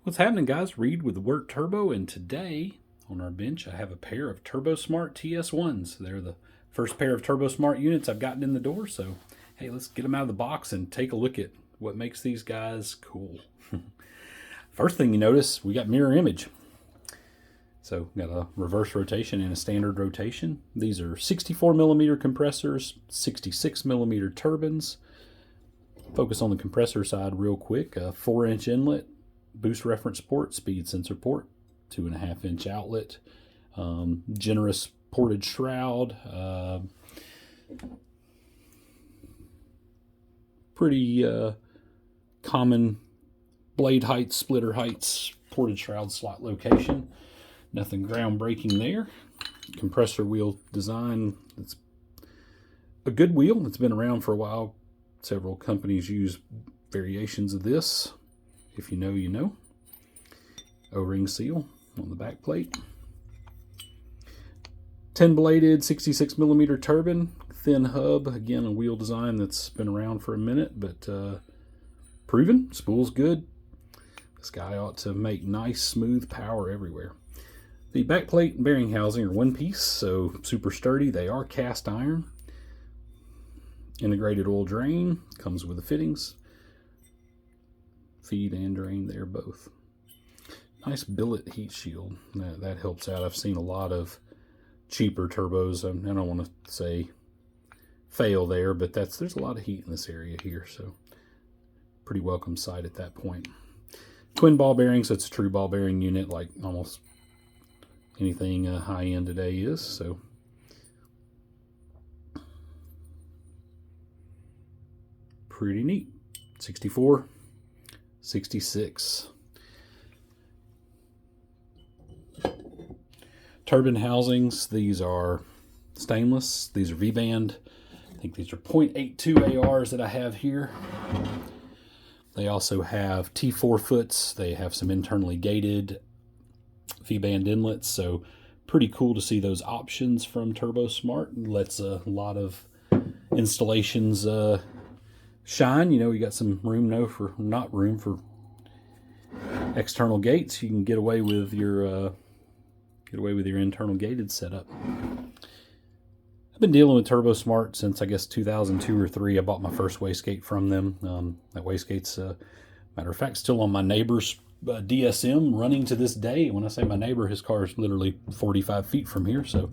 What's happening, guys? Reed with the Work Turbo, and today on our bench I have a pair of Turbosmart TS-1s. They're the first pair of Turbosmart units I've gotten in the door, so hey, let's get them out of the box and take a look at what makes these guys cool. First thing you notice, we got mirror image. So got a reverse rotation and a standard rotation. These are 64mm compressors, 66mm turbines. Focus on the compressor side real quick. A 4-inch inlet, boost reference port, speed sensor port, 2.5-inch outlet, generous ported shroud, pretty common blade heights, splitter heights, ported shroud slot location. Nothing groundbreaking there. Compressor wheel design, it's a good wheel. It's been around for a while. Several companies use variations of this. If you know, you know. O-ring seal on the back plate. 10-bladed 66mm turbine, thin hub. Again, a wheel design that's been around for a minute, but proven. Spool's good. This guy ought to make nice, smooth power everywhere. The back plate and bearing housing are one piece, so super sturdy. They are cast iron. Integrated oil drain comes with the fittings. Feed and drain there both. Nice billet heat shield. That helps out. I've seen a lot of cheaper turbos. I don't want to say fail there, but there's a lot of heat in this area here, so pretty welcome sight at that point. Twin ball bearings. It's a true ball bearing unit, like almost anything high end today is. So pretty neat. 64. 66. Turbine housings, these are stainless. These are V-band. I think these are 0.82 ARs that I have here. They also have T4 foots. They have some internally gated V-band inlets, so pretty cool to see those options from Turbosmart. Lets a lot of installations shine. You know, you got some room, not room for external gates. You can get away with your internal gated setup. I've been dealing with Turbosmart since I guess 2002 or 3. I bought my first wastegate from them. That wastegate's matter of fact still on my neighbor's DSM, running to this day. When I say my neighbor, his car is literally 45 feet from here, so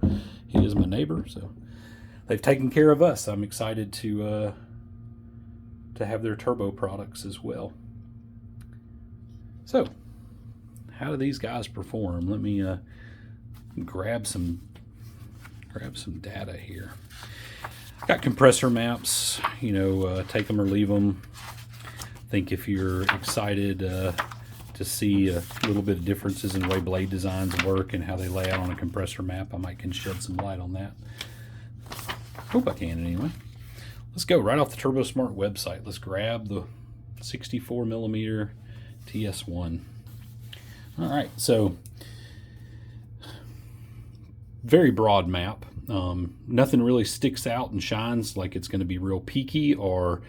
he is my neighbor. So they've taken care of us. I'm excited to have their turbo products as well. So, how do these guys perform? Let me grab some data here. Got compressor maps. You know, take them or leave them. I think if you're excited to see a little bit of differences in the way blade designs work and how they lay out on a compressor map, I might can shed some light on that. Hope I can anyway. Let's go right off the Turbosmart website. Let's grab the 64mm TS-1. All right, so very broad map. Nothing really sticks out and shines like it's going to be real peaky, or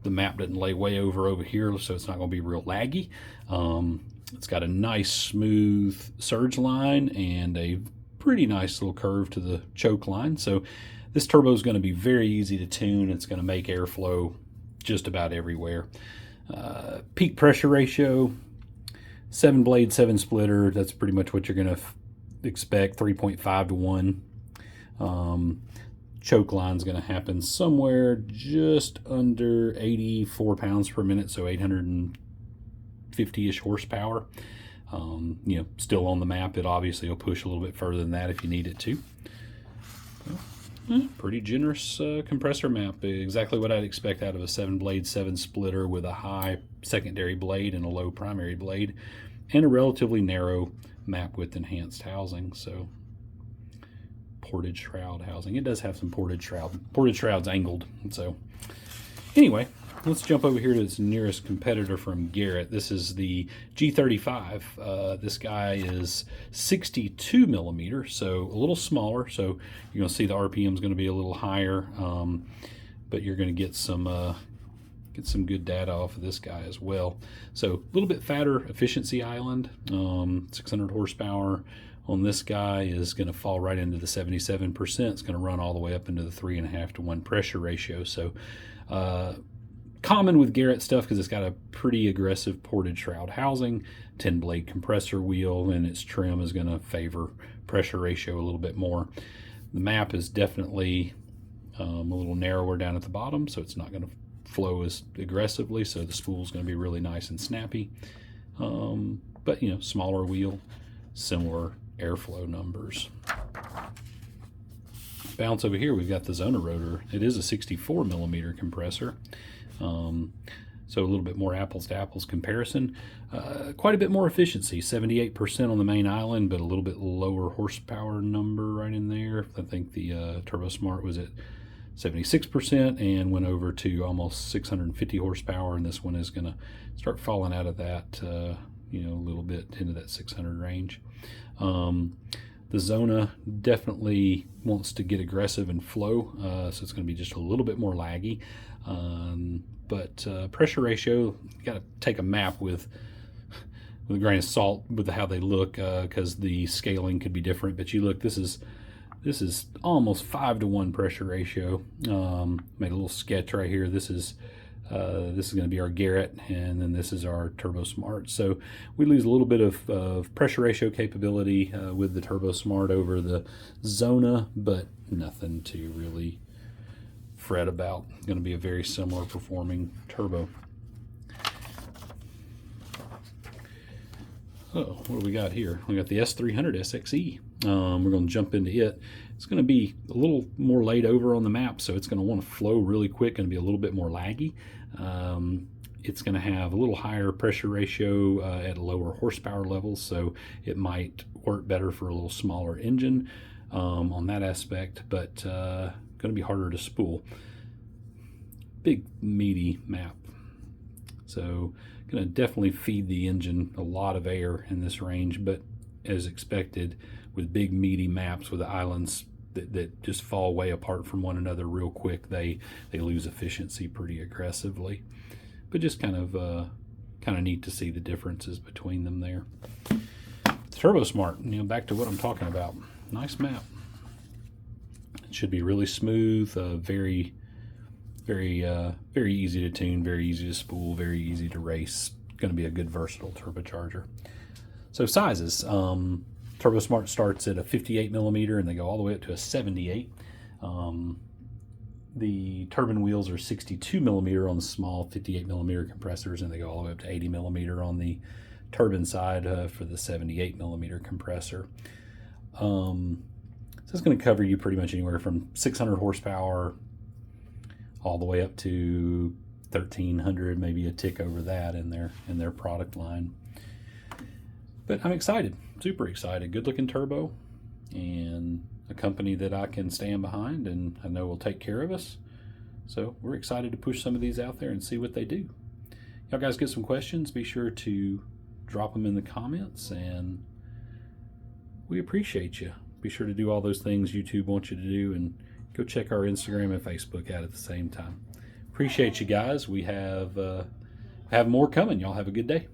the map doesn't lay way over here, so it's not going to be real laggy. It's got a nice smooth surge line and a pretty nice little curve to the choke line. So this turbo is going to be very easy to tune. It's going to make airflow just about everywhere. Peak pressure ratio, 7 blade, 7 splitter. That's pretty much what you're going to expect, 3.5 to 1. Choke line is going to happen somewhere just under 84 pounds per minute, so 850-ish horsepower. You know, still on the map. It obviously will push a little bit further than that if you need it to. Pretty generous compressor map. Exactly what I'd expect out of a 7-blade, 7 splitter with a high secondary blade and a low primary blade, and a relatively narrow map with enhanced housing. So ported shroud housing. It does have some ported shroud. Ported shroud's angled. So anyway, let's jump over here to its nearest competitor from Garrett. This is the G35. This guy is 62mm, so a little smaller. So you're going to see the RPM is going to be a little higher, but you're going to get some get some good data off of this guy as well. So a little bit fatter efficiency island, 600 horsepower on this guy is going to fall right into the 77%. It's going to run all the way up into the 3.5 to 1 pressure ratio. So common with Garrett stuff because it's got a pretty aggressive ported shroud housing, 10 blade compressor wheel, and its trim is going to favor pressure ratio a little bit more. The map is definitely a little narrower down at the bottom, so it's not going to flow as aggressively, so the spool is going to be really nice and snappy. But you know, smaller wheel, similar airflow numbers. Bounce over here, we've got the Zona rotor. It is a 64 millimeter compressor, so a little bit more apples to apples comparison. Quite a bit more efficiency, 78% on the main island, but a little bit lower horsepower number right in there. I think the Turbosmart was at 76% and went over to almost 650 horsepower, and this one is going to start falling out of that, you know, a little bit into that 600 range. The Zona definitely wants to get aggressive and flow, so it's going to be just a little bit more laggy. But pressure ratio, you got to take a map with a grain of salt with how they look, because the scaling could be different. But you look, this is almost 5 to 1 pressure ratio. Made a little sketch right here. This is going to be our Garrett, and then this is our Turbosmart. So we lose a little bit of pressure ratio capability with the Turbosmart over the Zona, but nothing to really fret about. Going to be a very similar performing turbo. Oh, what do we got here? We got the S300 SXE. We're going to jump into it. It's going to be a little more laid over on the map, so it's going to want to flow really quick and be a little bit more laggy. It's going to have a little higher pressure ratio at lower horsepower levels, so it might work better for a little smaller engine on that aspect, but going to be harder to spool. Big meaty map, so going to definitely feed the engine a lot of air in this range, but as expected with big meaty maps with the islands that just fall way apart from one another real quick, they lose efficiency pretty aggressively. But just kind of neat to see the differences between them there. The Turbosmart, you know, back to what I'm talking about. Nice map. It should be really smooth, very easy to tune, very easy to spool, very easy to race. Going to be a good versatile turbocharger. So sizes, Turbosmart starts at a 58 millimeter and they go all the way up to a 78. The turbine wheels are 62 millimeter on the small 58 millimeter compressors, and they go all the way up to 80 millimeter on the turbine side for the 78 millimeter compressor. So it's going to cover you pretty much anywhere from 600 horsepower all the way up to 1,300, maybe a tick over that in their product line. But I'm excited, super excited. Good looking turbo, and a company that I can stand behind and I know will take care of us. So we're excited to push some of these out there and see what they do. Y'all guys get some questions, be sure to drop them in the comments, and we appreciate you. Be sure to do all those things YouTube wants you to do, and go check our Instagram and Facebook out at the same time. Appreciate you guys. We have more coming. Y'all have a good day.